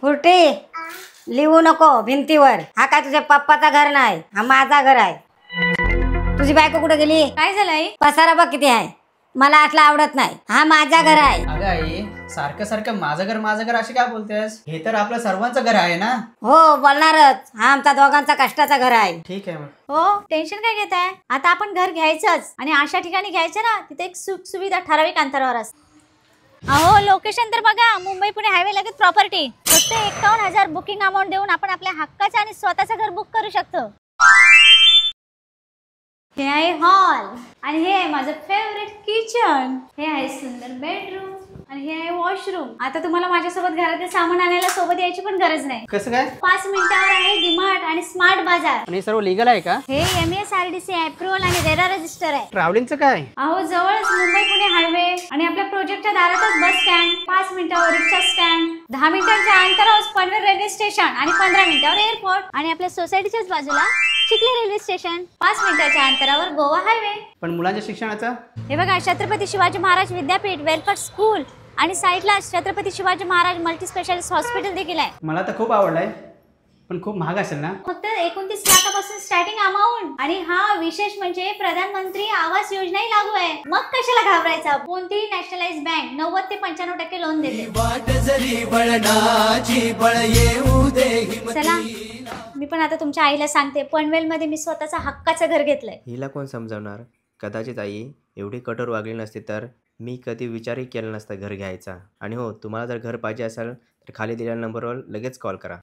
फुरटी लिहू नको भिंतीवर. हा काय तुझ्या पप्पाचा घर नाही, हा माझा घर आहे. तुझी बायको कुठे गेली? काय झालं आई? पसारा बघ किती आहे. मला असला आवडत नाही. हा माझा घर आहे. अगं आई, सारखं सारखं माझं घर अशी काय बोलतेस? हे तर आपलं सर्वांचं घर आहे ना. हो बोलणारच. हा आमचा दोघांचा कष्टाचा घर आहे. ठीक आहे मग. हो, टेन्शन काय घेताय? आता आपण घर घ्यायचंच आणि अशा ठिकाणी घ्यायचं ना तिथे एक सुख सुविधा ठराविक अंतरावर असते. अहो लोकेशन तर बघा, मुंबई पुणे हायवे लगेच प्रॉपर्टी. फक्त 51,000 बुकिंग अमाऊंट देऊन आपण आपल्या हक्काचं आणि स्वतःचं घर बुक करू शकतो. हे आहे हॉल आणि हे आहे माझं फेवरेट किचन. हे आहे सुंदर बेडरूम आणि हे आहे वॉशरूम. आता तुम्हाला माझ्यासोबत घरातील सामान आणायला सोबत यायची पण गरज नाही. कसं काय? 5 मिनिटावर आहे डीमार्ट आणि स्मार्ट बाजार. आणि सर्व लीगल आहे का? हे MSRDC अप्रुव्हल आणि रेरा रजिस्टर आहे. ट्रॅव्हलिंगचं काय? अहो जवळच मुंबई पुणे हायवे आणि आपल्या प्रोजेक्टच्या दारातच बस स्टँड. 5 मिनिटावर रिक्षा स्टँड. 10 मिनिटांच्या अंतरावर पनवेल रेल्वे स्टेशन आणि 15 मिनिटावर एअरपोर्ट. आणि आपल्या सोसायटीच्याच बाजूला चिखली रेल्वे स्टेशन. 5 मिनिटाच्या अंतरावर गोवा हायवे. पण मुलांच्या शिक्षणाचं? हे बघा छत्रपती शिवाजी महाराज विद्यापीठ, वेलफेअर स्कूल आणि साईडला Chhatrapati Shivaji Maharaj multi specialist hospital देखील आहे. मला तर खूप आवडलाय, पण खूप महाग असेल ना? फक्त 29 लाखापासून स्टार्टिंग अमाऊंट. आणि हा विशेष म्हणजे प्रधानमंत्री आवास योजनाही लागू आहे. मग कशाला घाबरायचा? कोणतीही नॅशनलाइज बँक 90 ते 95% लोन देते. चला मी पण आता तुमच्या आईला सांगते, पनवेल मध्ये मी स्वतःचा हक्काचं घर घेतलंय. हिला कोण समजावणार? कदाचित आई एवढी कठोर वागली नसती तर मी कधी विचारही केला नसता घर घ्यायचा. आणि हो, तुम्हाला जर घर पाहिजे असेल तर खाली दिलेल्या नंबरवर लगेच कॉल करा.